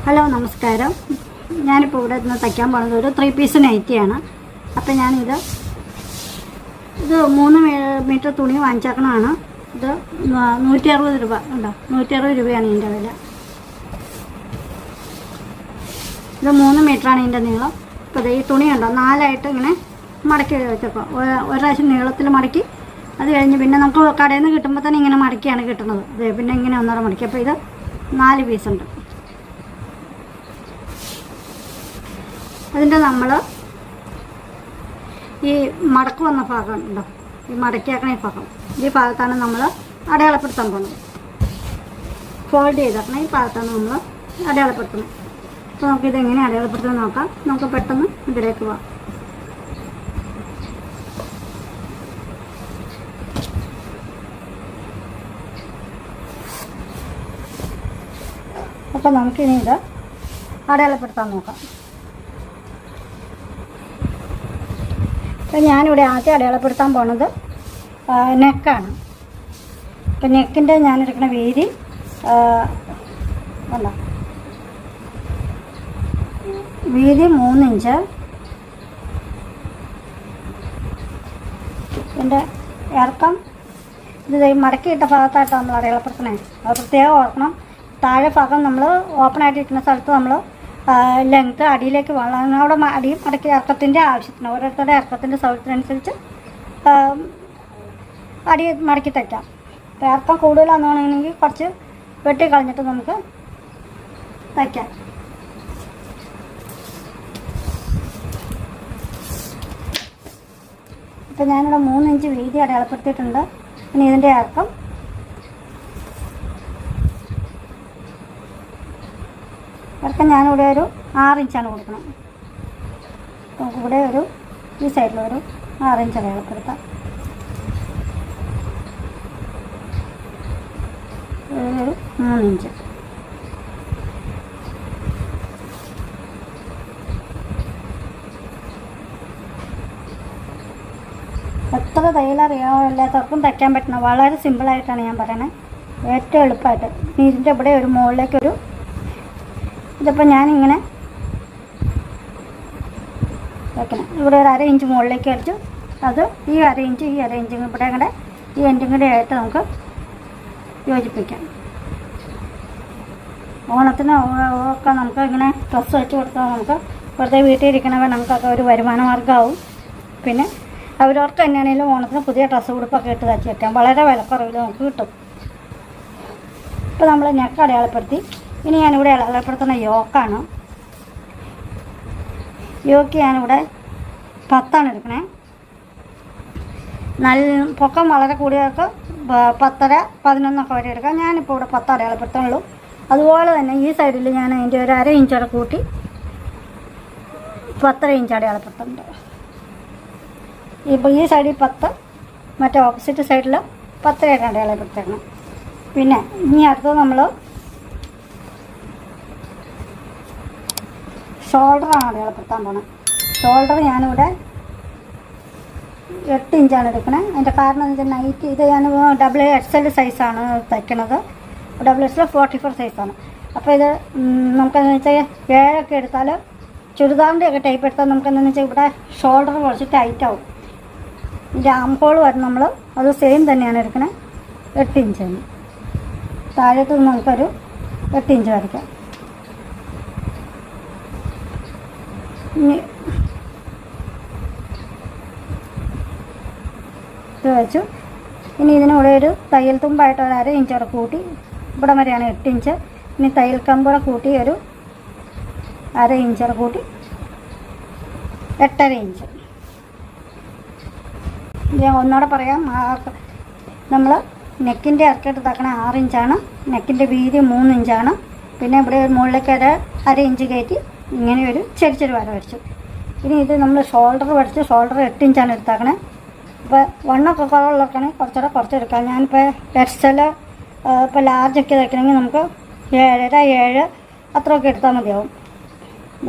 Hello നമസ്കാരം. ഞാനിപ്പോൾ ഇവിടെ നിന്ന് തയ്ക്കാൻ പോകുന്നത് ഒരു 3 പീസ് നൈറ്റിയാണ്. അപ്പം ഞാനിത് 3 മീറ്റർ തുണി വാങ്ങിച്ചേക്കണതാണ്. ഇത് 160 രൂപ ഉണ്ടോ, 160 രൂപയാണ് ഇതിൻ്റെ വില. ഇത് 3 മീറ്ററാണ് ഇതിൻ്റെ നീളം. അപ്പോൾ ഈ തുണി ഉണ്ടോ 4ആയിട്ട് ഇങ്ങനെ മടക്കി വെച്ചേക്കാം. ഒരു പ്രാവശ്യം നീളത്തിൽ മടക്കി അത് കഴിഞ്ഞ് പിന്നെ നമുക്ക് കടയിൽ നിന്ന് കിട്ടുമ്പോൾ തന്നെ ഇങ്ങനെ മടക്കിയാണ് കിട്ടുന്നത്. അതെ, പിന്നെ ഇങ്ങനെ ഒന്നര മടക്കി. അപ്പോൾ ഇത് 4 പീസുണ്ട്. അതിൻ്റെ നമ്മൾ ഈ മടക്ക് വന്ന ഭാഗം ഉണ്ടോ, ഈ മടക്കിയാക്കണ ഈ ഭാഗം, ഈ ഭാഗത്താണ് നമ്മൾ അടയാളപ്പെടുത്താൻ പോകുന്നത്. ഫോൾഡ് ചെയ്താക്കണ ഈ ഭാഗത്താണ് നമ്മൾ അടയാളപ്പെടുത്തുന്നത്. അപ്പോൾ നമുക്കിതെങ്ങനെ അടയാളപ്പെടുത്തുന്നത് നോക്കാം. നമുക്ക് പെട്ടെന്ന് ഇതിലേക്ക് പോകാം. അപ്പോൾ നമുക്കിനി ഇത് അടയാളപ്പെടുത്താൻ നോക്കാം. അപ്പോൾ ഞാനിവിടെ ആദ്യം അടയാളപ്പെടുത്താൻ പോണത് നെക്കാണ്. അപ്പോൾ നെക്കിൻ്റെ ഞാനെടുക്കുന്ന വീതി അല്ല വീതി 3 ഇഞ്ച്. ഇതിൻ്റെ ഇറക്കം ഇത് മടക്കിയിട്ട ഭാഗത്തായിട്ട് നമ്മൾ അടയാളപ്പെടുത്തണേ. അത് പ്രത്യേകം ഓർക്കണം. താഴെ ഭാഗം നമ്മൾ ഓപ്പണായിട്ടിരിക്കുന്ന സ്ഥലത്ത് നമ്മൾ ലെങ്ത്ത് അടിയിലേക്ക് വളർന്ന് അവിടെ അടി മടക്കി ഇറക്കത്തിൻ്റെ ആവശ്യത്തിന് ഓരോരുത്തരുടെ ഇറക്കത്തിൻ്റെ സൗകര്യത്തിനനുസരിച്ച് അടി മടക്കി തയ്ക്കാം. അപ്പോൾ ഇറക്കം കൂടുതലാണെന്നുണ്ടെങ്കിൽ കുറച്ച് വെട്ടി കളഞ്ഞിട്ട് നമുക്ക് തയ്ക്കാം. ഇപ്പോൾ ഞാനിവിടെ 3 ഇഞ്ച് വീതി അടയാളപ്പെടുത്തിയിട്ടുണ്ട്. ഇനി ഇതിൻ്റെ ഇറക്കം ഞാനിവിടെ ഒരു 6 ഇഞ്ചാണ് കൊടുക്കണം. നമുക്കിവിടെ ഈ സൈഡിലൊരു 6 ഇഞ്ച് അടയാളപ്പെടുത്താം. ഒരു 3 ഇഞ്ച്. എത്ര തയ്യലറിയാവില്ലാത്തവർക്കും തയ്ക്കാൻ പറ്റുന്ന വളരെ സിമ്പിളായിട്ടാണ് ഞാൻ പറയണത്. ഏറ്റവും എളുപ്പമായിട്ട്. ഇതിൻ്റെ ഇവിടെ ഒരു മുകളിലേക്കൊരു ഇതിപ്പോൾ ഞാനിങ്ങനെ വെക്കണം. ഇവിടെ ഒരു 1/2 ഇഞ്ച് മുകളിലേക്ക് വരച്ചു. അത് ഈ 1/2 ഇഞ്ച് ഇവിടെ കൂടെ ഈ എൻഡും കൂടെ ആയിട്ട് നമുക്ക് യോജിപ്പിക്കാം. ഓണത്തിന് ഒക്കെ നമുക്ക് ഇങ്ങനെ ഡ്രസ്സ് വെച്ച് കൊടുത്താൽ നമുക്ക് വെറുതെ വീട്ടിലിരിക്കണവർ നമുക്കൊക്കെ ഒരു വരുമാന മാർഗ്ഗമാവും. പിന്നെ അവരവർക്ക് തന്നെയാണെങ്കിലും ഓണത്തിന് പുതിയ ഡ്രസ്സ് ഉടുപ്പൊക്കെ ഇട്ട് തയ്ച്ച് വയ്ക്കാം. വളരെ വിലക്കുറവിൽ നമുക്ക് കിട്ടും. ഇപ്പോൾ നമ്മൾ നെക്ക് അടയാളപ്പെടുത്തി. ഇനി ഞാനിവിടെ അടയാളപ്പെടുത്തുന്ന യോക്കാണ്. യോക്ക് ഞാനിവിടെ 10 എടുക്കണേ. നല്ല പൊക്കം വളരെ കൂടിയവർക്ക് 10.5, 11 വരെ എടുക്കാം. ഞാനിപ്പോൾ ഇവിടെ 10 അടയാളപ്പെടുത്തുന്നുള്ളൂ. അതുപോലെ തന്നെ ഈ സൈഡിൽ ഞാൻ അതിൻ്റെ ഒരു 1/2 ഇഞ്ച് കൂട്ടി 10.5 ഇഞ്ച് അടയാളപ്പെടുത്തുന്നുണ്ട്. ഇപ്പോൾ ഈ സൈഡിൽ 10, മറ്റേ ഓപ്പോസിറ്റ് സൈഡിൽ 10 അടയാളപ്പെടുത്തണം. പിന്നെ ഇനി അടുത്തത് നമ്മൾ ഷോൾഡറാണ് അടയാളപ്പെടുത്താൻ പോകണം. ഷോൾഡർ ഞാനിവിടെ 8 ഇഞ്ചാണ് എടുക്കണത്. അതിൻ്റെ കാരണം എന്ന് വെച്ചാൽ നൈറ്റ് ഇത് ഞാൻ XXL സൈസാണ് തയ്ക്കണത്. XXL 44 സൈസാണ്. അപ്പോൾ ഇത് നമുക്കെന്ന് വെച്ചാൽ 7 എടുത്താൽ ചുരിദാറിൻ്റെ ഒക്കെ ടൈപ്പ് എടുത്താൽ നമുക്കെന്താണെന്ന് വെച്ചാൽ ഇവിടെ ഷോൾഡർ കുറച്ച് ടൈറ്റ് ആവും. ഇതിൻ്റെ ആം ഹോൾ വരും നമ്മൾ അത് സെയിം തന്നെയാണ് എടുക്കണത്. 8 ഇഞ്ചാണ്. താഴത്ത് നമുക്കൊരു 8 ഇഞ്ച് വരയ്ക്കാം. ഇനി ഇത് വെച്ചു. ഇനി ഇതിനൂടെ ഒരു തയ്യൽ തുമ്പായിട്ട് ഒരു 1/2 ഇഞ്ച് കൂട്ടി ഇവിടെ വരെയാണ് 8 ഇഞ്ച്. ഇനി തയ്യൽ കമ്പൂടെ കൂട്ടി ഒരു 1/2 ഇഞ്ച് കൂട്ടി 8.5 ഇഞ്ച്. ഞാൻ ഒന്നുകൂടെ പറയാം. നമ്മൾ നെക്കിൻ്റെ ഇറക്കിയിട്ട് തക്കണ 6 ഇഞ്ചാണ്. നെക്കിൻ്റെ വീതി 3 ഇഞ്ചാണ്. പിന്നെ ഇവിടെ മുകളിലേക്ക് ഒരു 1/2 ഇഞ്ച് കയറ്റി ഇങ്ങനെ ഒരു ചെറിയ വര വരച്ചു. ഇനി ഇത് നമ്മൾ ഷോൾഡർ വരച്ച് ഷോൾഡർ 8 ഇഞ്ചാണ് എടുത്താക്കണേ. ഇപ്പോൾ വണ്ണമൊക്കെ കുറവുള്ളവർക്കാണെങ്കിൽ കുറച്ചെടുക്കാം. ഞാനിപ്പോൾ XL ഇപ്പോൾ ലാർജൊക്കെ തയ്ക്കണമെങ്കിൽ നമുക്ക് 7.5, 7 അത്രയൊക്കെ എടുത്താൽ മതിയാവും.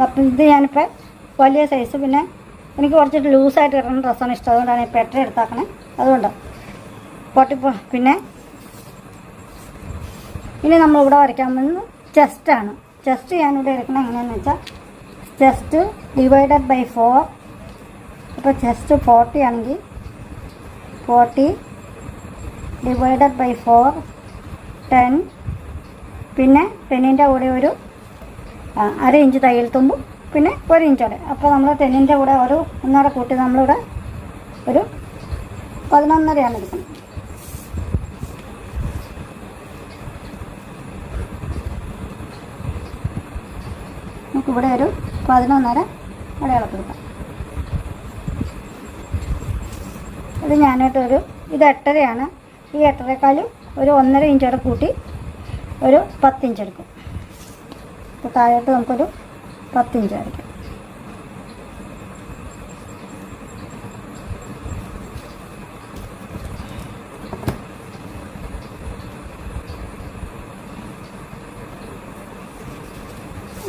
അപ്പം ഇത് ഞാനിപ്പോൾ വലിയ സൈസ്, പിന്നെ എനിക്ക് കുറച്ചിട്ട് ലൂസായിട്ട് കിട്ടുന്ന ഡ്രസ്സാണ് ഇഷ്ടം. അതുകൊണ്ടാണ് ഇപ്പോൾ 8 എടുത്താക്കണേ. അതുകൊണ്ട് പിന്നെ ഇനി നമ്മളിവിടെ വരയ്ക്കാൻ പോകുന്നത് ചെസ്റ്റാണ്. ചെസ്റ്റ് ഞാനിവിടെ എടുക്കണം എങ്ങനെയാണെന്ന് വെച്ചാൽ ചെസ്റ്റ് ഡിവൈഡഡ് ബൈ 4. അപ്പോൾ ചെസ്റ്റ് 40 ആണെങ്കിൽ 40 ഡിവൈഡഡ് ബൈ 4 10. പിന്നെ പെണ്ണിൻ്റെ കൂടെ ഒരു 1/2 ഇഞ്ച് തയ്യൽ തുമ്പും പിന്നെ 1 ഇഞ്ചോടെ. അപ്പോൾ നമ്മൾ 10ൻ്റെ കൂടെ ഒരു ഒന്നൂടെ കൂട്ടി നമ്മളിവിടെ ഒരു 11.5 എടുക്കുന്നത്. നമുക്കിവിടെ ഒരു 11.5 അടയാളപ്പെടുത്താം. ഇത് ഞാനായിട്ടൊരു ഇത് 8.5 ഈ 8.5ക്കാലും ഒരു 1.5 ഇഞ്ചോടെ കൂട്ടി ഒരു 10 ഇഞ്ച് എടുക്കും. അപ്പോൾ താഴോട്ട് നമുക്കൊരു 10 ഇഞ്ച് വരയ്ക്കാം.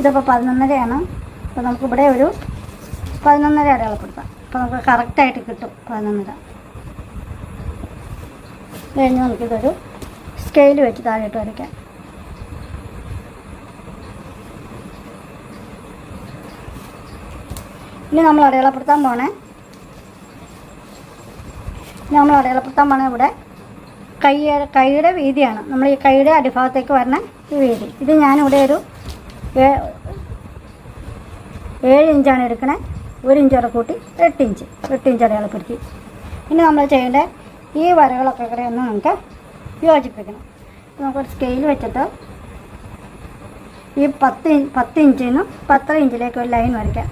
ഇതിപ്പോൾ 11.5. അപ്പോൾ നമുക്കിവിടെ ഒരു 11.5 അടയാളപ്പെടുത്താം. അപ്പോൾ നമുക്ക് കറക്റ്റായിട്ട് കിട്ടും 11.5. കഴിഞ്ഞ് നമുക്കിതൊരു സ്കെയിൽ വെച്ച് താഴോട്ട് വരയ്ക്കാം. ഇനി നമ്മൾ അടയാളപ്പെടുത്താൻ പോണേ ഇവിടെ കൈയുടെ വീതിയാണ്. നമ്മൾ ഈ കൈയുടെ അടിഭാഗത്തേക്ക് വരണ ഈ വീതി. ഇത് ഞാനിവിടെ ഒരു 7 ഇഞ്ചാണ് എടുക്കണേ. 1 ഇഞ്ചോടെ കൂട്ടി 8 ഇഞ്ച് അടയാളപ്പെടുത്തി. ഇനി നമ്മൾ ചെയ്യേണ്ട ഈ വരകളൊക്കെ കൂടെ ഒന്ന് നമുക്ക് യോജിപ്പിക്കണം. നമുക്കൊരു സ്കെയിൽ വെച്ചിട്ട് ഈ 10 ഇഞ്ചിൽ നിന്നും 10 ഇഞ്ചിലേക്ക് ഒരു ലൈൻ വരയ്ക്കാം.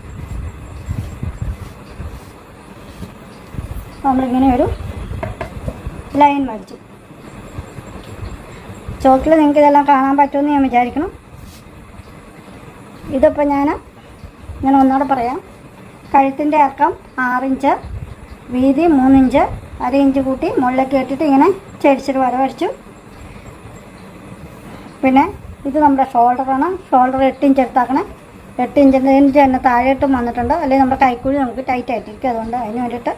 നമ്മളിങ്ങനെ ഒരു ലൈൻ വരച്ചു. ചോക്കിൽ നിങ്ങൾക്ക് ഇതെല്ലാം കാണാൻ പറ്റുമെന്ന് ഞാൻ വിചാരിക്കണം. ഇതിപ്പോൾ ഞാൻ ഒന്നുകൂടെ പറയാം. കഴുത്തിൻ്റെ ഇറക്കം 6 ഇഞ്ച്, വീതി 3 ഇഞ്ച്, 1/2 ഇഞ്ച് കൂട്ടി മുകളിലേക്ക് ഇട്ടിട്ട് ഇങ്ങനെ ചെരിച്ചൊരു വര വരച്ചു. പിന്നെ ഇത് നമ്മുടെ ഷോൾഡറാണ്. Shoulder 8 inch എടുത്താക്കണേ. 8 ഇഞ്ചിൻ്റെ തന്നെ താഴോട്ടും വന്നിട്ടുണ്ട്. അല്ലെങ്കിൽ നമ്മുടെ കൈക്കൂലി നമുക്ക് ടൈറ്റ് ആയിട്ടിരിക്കും. അതുകൊണ്ട് അതിന് വേണ്ടിയിട്ട്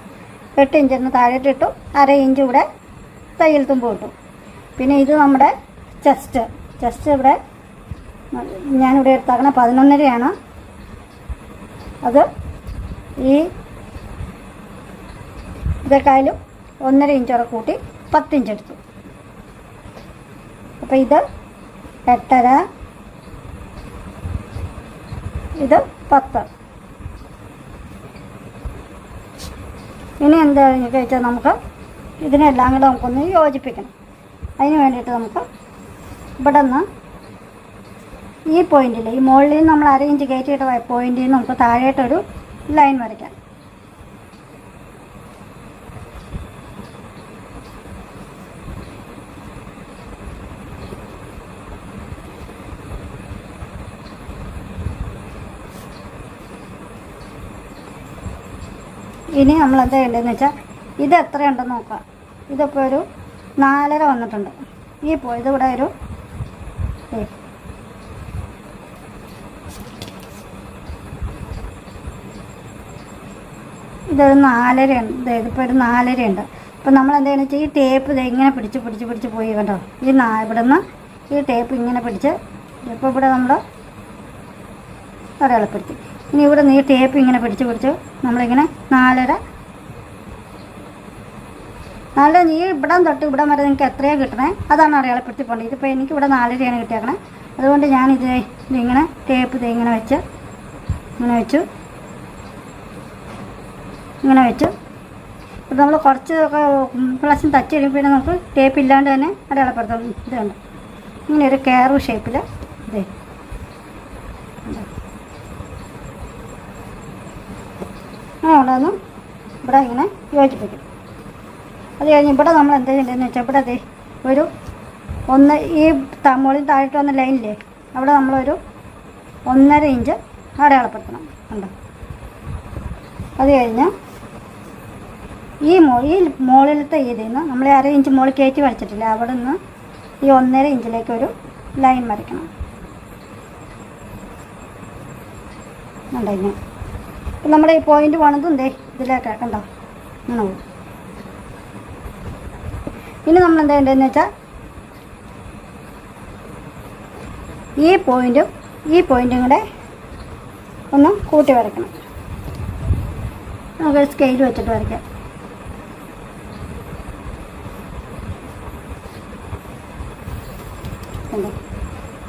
8 ഇഞ്ചിന് താഴോട്ട് ഇട്ടു. 1/2 ഇഞ്ച് ഇവിടെ തയ്യൽ തുമ്പ് കിട്ടും. പിന്നെ ഇത് നമ്മുടെ ചെസ്റ്റ് ഇവിടെ ഞാനിവിടെ എടുത്താക്കണേ 11.5. അത് ഈ ഇതേക്കായാലും 1.5 ഇഞ്ചോടെ കൂട്ടി 10 ഇഞ്ച് എടുത്തു. അപ്പോൾ ഇത് 8.5, ഇത് 10. ഇനി എന്താ കഴിച്ചാൽ നമുക്ക് ഇതിനെല്ലാം കൂടെ നമുക്കൊന്ന് യോജിപ്പിക്കണം. അതിന് വേണ്ടിയിട്ട് നമുക്ക് ഇവിടെ നിന്ന് ഈ പോയിന്റിൽ ഈ മുകളിൽ നിന്ന് നമ്മൾ 1/2 ഇഞ്ച് കയറ്റിയിട്ട് പോയിന്റിൽ നിന്ന് നമുക്ക് താഴേട്ടൊരു ലൈൻ വരയ്ക്കാം. ഇനി നമ്മൾ എന്താ ചെയ്യേണ്ടതെന്ന് വെച്ചാൽ ഇത് എത്രയുണ്ടെന്ന് നോക്കാം. ഇതിപ്പോൾ ഒരു 4.5 വന്നിട്ടുണ്ട്. ഇതിവിടെ ഒരു ഇതൊരു 4.5 ഉണ്ട്. ഇതിപ്പോൾ ഒരു 4.5 ഉണ്ട്. അപ്പോൾ നമ്മൾ എന്താണെന്ന് വെച്ചാൽ ഈ ടേപ്പ് ഇങ്ങനെ പിടിച്ച് പോയി കണ്ടോ. ഇവിടെ നിന്ന് ഈ ടേപ്പ് ഇങ്ങനെ പിടിച്ച് ഇപ്പോൾ ഇവിടെ നമ്മൾ അടയാളപ്പെടുത്തി. ഇനി ഇവിടെ നിന്ന് ഈ ടേപ്പ് ഇങ്ങനെ പിടിച്ച് നമ്മളിങ്ങനെ 4.5 ഈ ഇവിടം തൊട്ട് ഇവിടം വരെ നിങ്ങൾക്ക് എത്രയാണ് കിട്ടണേ അതാണ് അടയാളപ്പെടുത്തി പോകേണ്ടത്. ഇതിപ്പോൾ എനിക്ക് ഇവിടെ 4.5 കിട്ടിയേക്കണേ. അതുകൊണ്ട് ഞാനിത് ഇങ്ങനെ ടേപ്പ് ഇങ്ങനെ വെച്ചു. ഇപ്പോൾ നമ്മൾ കുറച്ച് പ്രാവശ്യം തച്ച് കഴിയുമ്പോൾ നമുക്ക് ടേപ്പ് ഇല്ലാണ്ട് തന്നെ അടയാളപ്പെടുത്താം. ഇതുണ്ട് ഇങ്ങനെ ഒരു കയറു ഷേപ്പിൽ അവിടെ നിന്ന് ഇവിടെ ഇങ്ങനെ യോജിപ്പിക്കും. അത് കഴിഞ്ഞ് ഇവിടെ നമ്മൾ എന്താ ചെയ്യേണ്ടതെന്ന് വെച്ചാൽ ഇവിടെ ഒരു ഈ മുകളിൽ താഴോട്ട് വന്ന ലൈനില്ലേ അവിടെ നമ്മളൊരു 1.5 ഇഞ്ച് അടയാളപ്പെടുത്തണം. കണ്ടോ. അത് കഴിഞ്ഞ് ഈ മുകളിലത്തെ ഇതിൽ നിന്ന് നമ്മൾ 1/2 ഇഞ്ച് മുകളിൽ കയറ്റി വരച്ചിട്ടില്ല അവിടെ നിന്ന് ഈ 1.5 ഇഞ്ചിലേക്കൊരു ലൈൻ വരയ്ക്കണം. കണ്ടോ. ഇപ്പം നമ്മുടെ ഈ പോയിന്റ് പോണതും ഇതിലേക്ക് കണ്ടോ ഇങ്ങനെ പോകും. ഇനി നമ്മൾ എന്താ ചെയ്യേണ്ടതെന്ന് വെച്ചാൽ ഈ പോയിന്റും ഈ പോയിൻറ്റും കൂടെ ഒന്ന് കൂട്ടി വരയ്ക്കണം. നമുക്ക് സ്കെയിൽ വെച്ചിട്ട് വരയ്ക്കാം.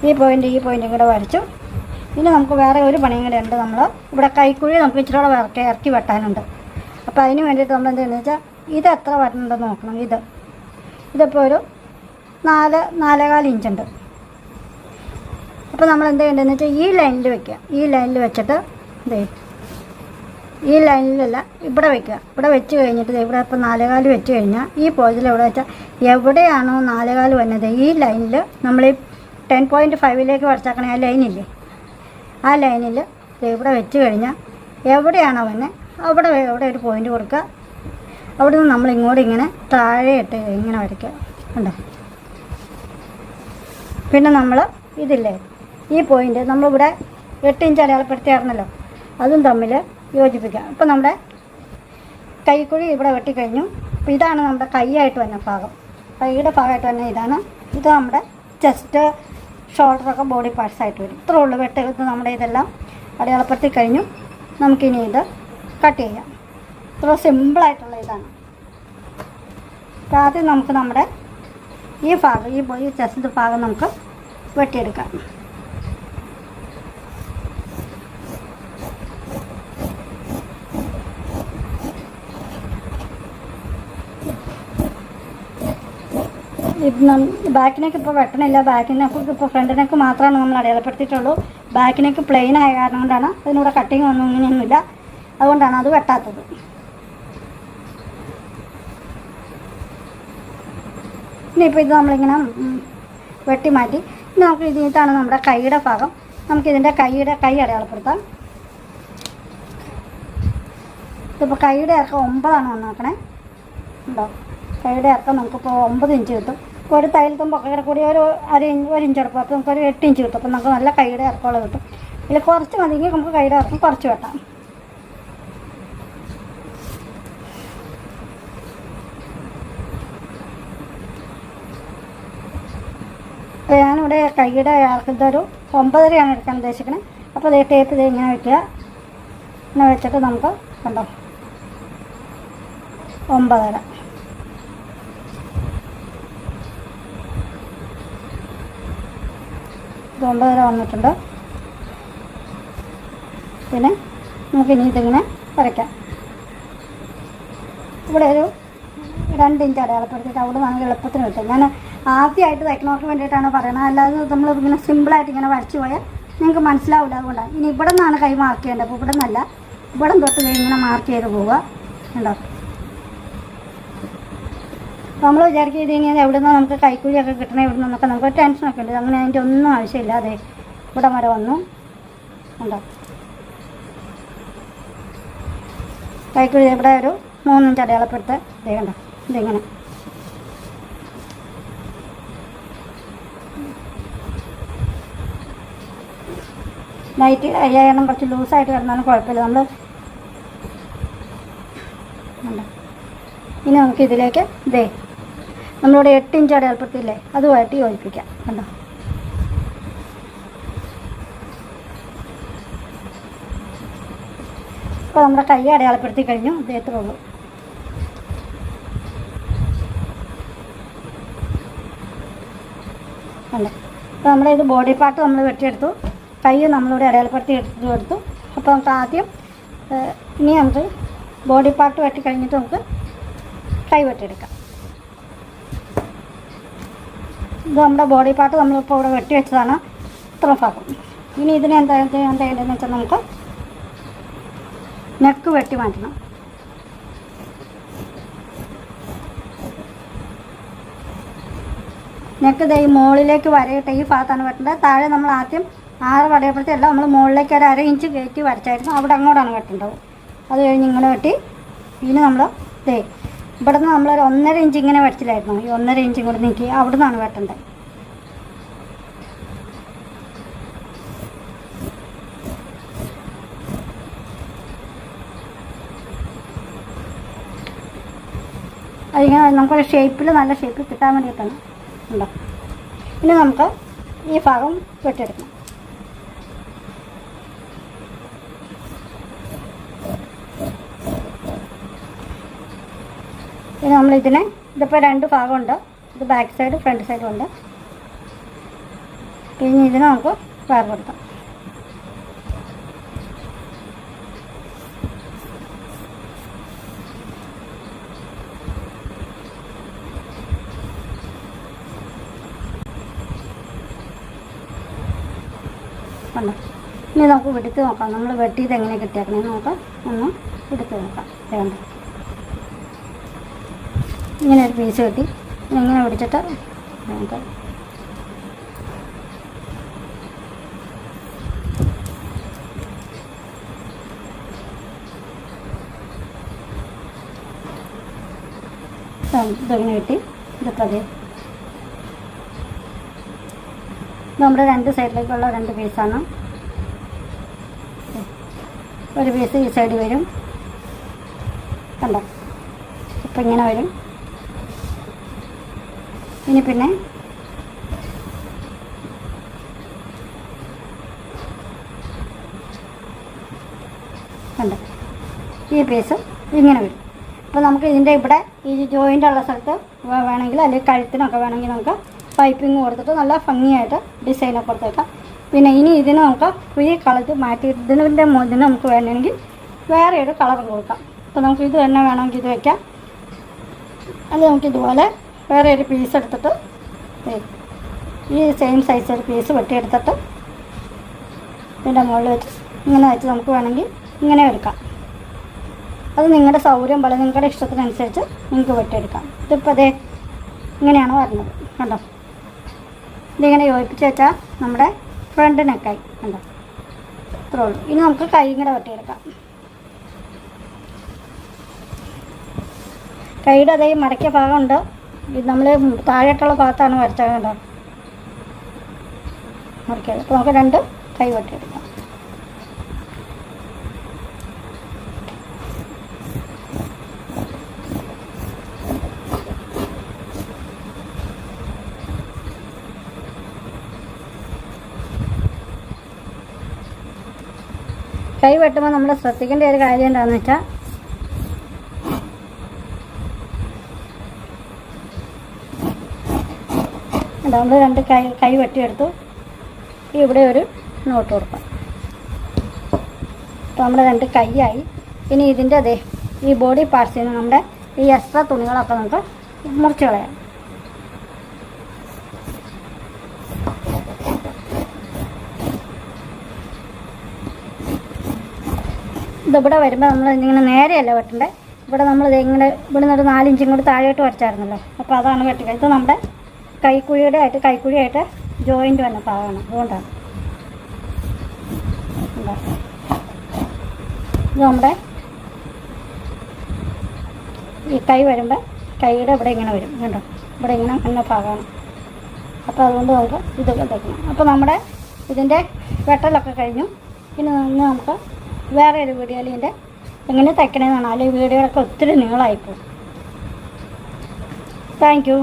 ഈ പോയിൻറ്റും കൂടെ വരച്ചു. ഇനി നമുക്ക് വേറെ ഒരു പണിയും കൂടെ ഉണ്ട്. നമ്മൾ ഇവിടെ കൈക്കുഴി നമുക്ക് ഇച്ചിരി കൂടെ ഇറക്കി വെട്ടാനുണ്ട്. അപ്പോൾ അതിന് വേണ്ടിയിട്ട് നമ്മൾ എന്താണെന്ന് വെച്ചാൽ ഇത് എത്ര വരണുണ്ടെന്ന് നോക്കണം. ഇതിപ്പോൾ ഒരു 4.25 ഇഞ്ചുണ്ട്. അപ്പോൾ നമ്മൾ എന്ത് ചെയ്യേണ്ടതെന്ന് വെച്ചാൽ ഈ ലൈനിൽ വയ്ക്കുക. ഈ ലൈനിൽ വെച്ചിട്ട് ഈ ലൈനിലല്ല ഇവിടെ വയ്ക്കുക. ഇവിടെ വെച്ച് കഴിഞ്ഞിട്ട് ഇവിടെ ഇപ്പോൾ 4.25 വെച്ച് കഴിഞ്ഞാൽ ഈ പോയിന്റിൽ എവിടെ വെച്ചാൽ എവിടെയാണോ 4.25 വന്നത് ഈ ലൈനിൽ നമ്മൾ ഈ 10.5 വരച്ചാക്കണേ ആ ലൈനില്ലേ, ആ ലൈനിൽ ഇവിടെ വെച്ച് കഴിഞ്ഞാൽ എവിടെയാണോ വന്നെ അവിടെ ഒരു പോയിൻ്റ് കൊടുക്കുക. അവിടെ നിന്ന് നമ്മൾ ഇങ്ങോട്ട് ഇങ്ങനെ താഴെ ഇട്ട് ഇങ്ങനെ വരയ്ക്കുക. കണ്ടോ? പിന്നെ നമ്മൾ ഇതില്ലേ ഈ പോയിൻ്റ് നമ്മളിവിടെ 8 ഇഞ്ച് അടയാളപ്പെടുത്തിയായിരുന്നല്ലോ, അതും തമ്മിൽ യോജിപ്പിക്കുക. ഇപ്പോൾ നമ്മുടെ കൈക്കുഴി ഇവിടെ വെട്ടിക്കഴിഞ്ഞു. അപ്പോൾ ഇതാണ് നമ്മുടെ കൈയായിട്ട് വന്ന ഭാഗം. കൈയുടെ ഭാഗമായിട്ട് തന്നെ ഇതാണ്. ഇത് നമ്മുടെ ചെസ്റ്റ്, ഷോൾഡറൊക്കെ ബോഡി പാർട്സായിട്ട് വരും. ഇത്രേ ഉള്ളൂ വെട്ടെടുത്ത് നമ്മുടെ ഇതെല്ലാം അടയാളപ്പെടുത്തി കഴിഞ്ഞു. നമുക്കിനി ഇത് കട്ട് ചെയ്യാം. ഇത്ര സിമ്പിളായിട്ടുള്ള ഇതാണ്. ആദ്യം നമുക്ക് നമ്മുടെ ഈ ഭാഗം ഈ ചെസ്റ്റ് ഭാഗം നമുക്ക് വെട്ടിയെടുക്കാം. ബാക്കിനേക്ക് ഇപ്പോൾ വെട്ടണില്ല. ബാക്കിനേക്ക് ഇപ്പോൾ ഫ്രണ്ടിനേക്ക് മാത്രമാണ് നമ്മൾ അടയാളപ്പെടുത്തിയിട്ടുള്ളൂ. ബാക്കിനേക്ക് പ്ലെയിൻ ആയ കാരണം കൊണ്ടാണ് അതിനൂടെ കട്ടിങ് ഒന്നും ഇങ്ങനെയൊന്നുമില്ല, അതുകൊണ്ടാണ് അത് വെട്ടാത്തത്. ഇനിയിപ്പോൾ ഇത് നമ്മളിങ്ങനെ വെട്ടി മാറ്റി. ഇനി നമുക്ക് ഇതാണ് നമ്മുടെ കൈയുടെ ഭാഗം. നമുക്കിതിൻ്റെ കൈ അടയാളപ്പെടുത്താം. ഇതിപ്പോൾ കൈയുടെ ഇറക്കം 9 വന്നേക്കണേ. ഉണ്ടോ? കൈയുടെ ഇറക്കം നമുക്കിപ്പോൾ 9 ഇഞ്ച് കിട്ടും. ഒരു തയ്യൽ തുമ്പൊക്കെ കൂടി ഒരു 1 ഇഞ്ച് എടുക്കും. അപ്പോൾ നമുക്കൊരു 8 ഇഞ്ച് കിട്ടും. അപ്പോൾ നമുക്ക് നല്ല കൈയുടെ ഇറക്കമുള്ള കിട്ടും. ഇതിൽ കുറച്ച് മതിയെങ്കിൽ നമുക്ക് കൈയുടെ ഇറക്കം കുറച്ച് വെട്ടാം. അപ്പോൾ ഞാനിവിടെ കൈയുടെ ഇറക്കത്തൊരു 9.5 എടുക്കാൻ ഉദ്ദേശിക്കുന്നത്. അപ്പോൾ അതേ ടേപ്പ് ഇത് ഇങ്ങനെ വയ്ക്കുക. ഇങ്ങനെ വെച്ചിട്ട് നമുക്ക് കണ്ടോ 9.5 9.5 വന്നിട്ടുണ്ട്. പിന്നെ നമുക്കിനി ഇതിങ്ങനെ വരയ്ക്കാം. ഇവിടെ ഒരു 2 ഇഞ്ച് അടയാളപ്പെടുത്തിയിട്ട് അവിടെ നമുക്ക് എളുപ്പത്തിന് കിട്ടും. ഞാൻ ആദ്യമായിട്ട് തയ്ക്കുന്നവർക്ക് വേണ്ടിയിട്ടാണ് പറയുന്നത്. അല്ലാതെ നമ്മളിങ്ങനെ സിമ്പിളായിട്ട് ഇങ്ങനെ വരച്ച് പോയാൽ നിങ്ങൾക്ക് മനസ്സിലാവില്ല. അതുകൊണ്ടാണ്. ഇനി ഇവിടെ നിന്നാണ് കൈ മാർക്ക് ചെയ്യേണ്ടത്. അപ്പോൾ ഇവിടെ നിന്നല്ല, ഇവിടെ തൊട്ട് ഇങ്ങനെ മാർക്ക് ചെയ്ത് പോവുക. ഉണ്ടോ? നമ്മൾ വിചാരിക്കുക ഇതിങ്ങനെ എവിടെ നിന്ന് നമുക്ക് കൈക്കൂലിയൊക്കെ കിട്ടണേ, എവിടെ നിന്നൊക്കെ നമുക്ക് ടെൻഷനൊക്കെ ഉണ്ട്. അങ്ങനെ അതിൻ്റെ ഒന്നും ആവശ്യമില്ല. അതെ ഇവിടെ വരെ വന്നു. ഉണ്ടോ? കൈക്കൂലി ഇവിടെ ഒരു 3 ഇഞ്ച് അടയാളപ്പെടുത്ത്. ഇതേ കണ്ടോ? ഇതിങ്ങനെ നൈറ്റ് അയ്യായിരം കുറച്ച് ലൂസായിട്ട് കിടന്നാലും കുഴപ്പമില്ല. നമ്മൾ ഇനി നമുക്കിതിലേക്ക് ഇതേ നമ്മളിവിടെ 8 ഇഞ്ച് അടയാളപ്പെടുത്തിയില്ലേ, അതുമായിട്ട് യോജിപ്പിക്കാം. കണ്ടോ? ഇപ്പോൾ നമ്മുടെ കൈ അടയാളപ്പെടുത്തി കഴിഞ്ഞു. ഇതേത്രേ ഉള്ളൂ. അല്ലേ? അപ്പോൾ നമ്മുടെ ഇത് ബോഡി പാർട്ട് നമ്മൾ വെട്ടിയെടുത്തു. കൈ നമ്മളിവിടെ അടയാളപ്പെടുത്തി എടുത്തു. അപ്പോൾ നമുക്ക് ആദ്യം ഇനി നമുക്ക് ബോഡി പാർട്ട് വെട്ടി കഴിഞ്ഞിട്ട് നമുക്ക് കൈ വെട്ടിയെടുക്കാം. ഇത് നമ്മുടെ ബോഡി പാർട്ട് നമ്മളിപ്പോൾ ഇവിടെ വെട്ടി വെച്ചതാണ്. ഇത്ര ഭാഗം. ഇനി ഇതിനെ എന്താ ചെയ്യേണ്ടതെന്ന് വെച്ചാൽ നമുക്ക് നെക്ക് വെട്ടി മാറ്റണം. നെക്ക് ഈ മുകളിലേക്ക് വരയിട്ട് ഈ ഭാഗത്താണ് വെട്ടേണ്ടത്. താഴെ നമ്മൾ ആദ്യം 6 വടയപ്പെടുത്തിയല്ല, നമ്മൾ മുകളിലേക്ക് ഒരു 1/2 ഇഞ്ച് കയറ്റി വരച്ചായിരുന്നു. അവിടെ അങ്ങോട്ടാണ് വെട്ടേണ്ടത്. അത് കഴിഞ്ഞ് ഇങ്ങനെ വെട്ടി. ഇനി നമ്മൾ ഇവിടെ നിന്ന് നമ്മളൊരു 1.5 ഇഞ്ച് ഇങ്ങനെ വരച്ചില്ലായിരുന്നു. ഈ 1.5 ഇഞ്ചും കൂടെ നീക്കി അവിടെ നിന്നാണ് വെട്ടേണ്ടത്. അതിങ്ങനെ നമുക്കൊരു ഷേപ്പിൽ നല്ല ഷേപ്പിൽ കിട്ടാൻ വേണ്ടിയിട്ടാണ്. ഉണ്ടോ? ഇനി നമുക്ക് ഈ ഭാഗം വെട്ടിയെടുക്കണം. ഇനി നമ്മളിതിനെ ഇതിപ്പോൾ 2 ഭാഗമുണ്ട്. ഇത് ബാക്ക് സൈഡ് ഫ്രണ്ട് സൈഡും ഉണ്ട്. പിന്നെ ഇതിനെ നമുക്ക് വേർപെടുത്താം. കണ്ടോ? ഇനി നമുക്ക് എടുത്ത് നോക്കാം. നമ്മൾ വെട്ടിയത് എങ്ങനെ കിട്ടിയേക്കണേ നോക്കാം. ഒന്ന് എടുത്ത് നോക്കാം. വേണ്ട, ഇങ്ങനെ ഒരു പീസ് കിട്ടി. ഇങ്ങനെ പിടിച്ചിട്ട് നമുക്ക് ഇതെങ്ങനെ കിട്ടി. ഇതൊക്കെ അതെ നമ്മുടെ 2 സൈഡിലേക്കുള്ള 2 പീസാണ്. ഒരു പീസ് ഈ സൈഡ് വരും. കണ്ടോ? ഇപ്പം ഇങ്ങനെ വരും. ഇനി പിന്നെ കണ്ടോ? ഈ പീസ് ഇങ്ങനെ വരും. അപ്പോൾ നമുക്ക് ഇതിൻ്റെ ഇവിടെ ഈ ജോയിൻ്റ് ഉള്ള സ്ഥലത്ത് വേണമെങ്കിൽ അല്ലെങ്കിൽ കഴുത്തിനൊക്കെ വേണമെങ്കിൽ നമുക്ക് പൈപ്പിങ് കൊടുത്തിട്ട് നല്ല ഭംഗിയായിട്ട് ഡിസൈനൊക്കെ കൊടുത്തേക്കാം. പിന്നെ ഇനി ഇതിന് നമുക്ക് ഈ കളർ മാറ്റി ഇതിൻ്റെ ഇതിന് നമുക്ക് വേണമെങ്കിൽ വേറെ ഒരു കളറും കൊടുക്കാം. അപ്പോൾ നമുക്ക് ഇത് തന്നെ വേണമെങ്കിൽ ഇത് വയ്ക്കാം. അത് നമുക്ക് ഇതുപോലെ വേറെ ഒരു പീസ് എടുത്തിട്ട് ഈ സെയിം സൈസ് ഒരു പീസ് വെട്ടിയെടുത്തിട്ട് ഇതിൻ്റെ മുകളിൽ വെച്ച് ഇങ്ങനെ വെച്ച് നമുക്ക് വേണമെങ്കിൽ ഇങ്ങനെ എടുക്കാം. അത് നിങ്ങളുടെ സൗകര്യം പോലെ നിങ്ങളുടെ ഇഷ്ടത്തിനനുസരിച്ച് നിങ്ങൾക്ക് വെട്ടിയെടുക്കാം. ഇതിപ്പോൾ അതേ ഇങ്ങനെയാണ് വരുന്നത്. കണ്ടോ? ഇതിങ്ങനെ യോജിപ്പിച്ച് വെച്ചാൽ നമ്മുടെ ഫ്രണ്ട് നെക്കായി. കണ്ടോ? ഇത്രേ ഉള്ളൂ. ഇനി നമുക്ക് കൈ കൂടെ വെട്ടിയെടുക്കാം. കൈയുടെ അതേ മടക്കിയ ഭാഗമുണ്ട്. ഇത് നമ്മൾ താഴോട്ടുള്ള ഭാഗത്താണ് വരച്ചത്. കണ്ടോ? മടക്കിയത്. അപ്പോൾ നമുക്ക് 2 കൈ വെട്ടിയെടുക്കാം. കൈ വെട്ടുമ്പോൾ നമ്മൾ ശ്രദ്ധിക്കേണ്ട ഒരു കാര്യം എന്താണെന്ന് വെച്ചാൽ നമ്മൾ 2 കൈ വെട്ടിയെടുത്തു. ഇവിടെ ഒരു നോട്ട് കൊടുക്കാം. അപ്പോൾ നമ്മുടെ 2 കൈയായി. ഇനി ഇതിൻ്റെ അതെ ഈ ബോഡി പാർട്സിൽ നിന്ന് നമ്മുടെ ഈ എക്സ്ട്രാ തുണികളൊക്കെ നമുക്ക് മുറിച്ച് കളയാം. ഇതിവിടെ വരുമ്പോൾ നമ്മൾ ഇങ്ങനെ നേരെയല്ല വെട്ടണ്ടേ. ഇവിടെ നമ്മൾ ഇങ്ങനെ ഇവിടെ നിന്നൊരു 4 ഇഞ്ചും കൂടി താഴോട്ട് വരച്ചായിരുന്നല്ലോ. അപ്പോൾ അതാണ് വെട്ടുക. ഇത് നമ്മുടെ കൈക്കുഴിയായിട്ട് ജോയിൻറ്റ് വന്ന ഭാഗമാണ്. അതുകൊണ്ടാണ് ഇത് നമ്മുടെ ഈ കൈ വരുമ്പോൾ കൈയുടെ ഇവിടെ ഇങ്ങനെ വരും. കണ്ടോ? ഇവിടെ ഇങ്ങനെ വന്ന ഭാഗമാണ്. അപ്പോൾ അതുകൊണ്ട് നമുക്ക് ഇതൊക്കെ തയ്ക്കണം. അപ്പോൾ നമ്മുടെ ഇതിൻ്റെ വെട്ടലൊക്കെ കഴിഞ്ഞു. ഇനി നമുക്ക് വേറെ ഒരു വീഡിയോയിൽ ഇതിൻ്റെ എങ്ങനെ തയ്ക്കണമെന്നാണ്. അല്ലെങ്കിൽ വീഡിയോകളൊക്കെ ഒത്തിരി നീളമായിപ്പോകും. Thank you.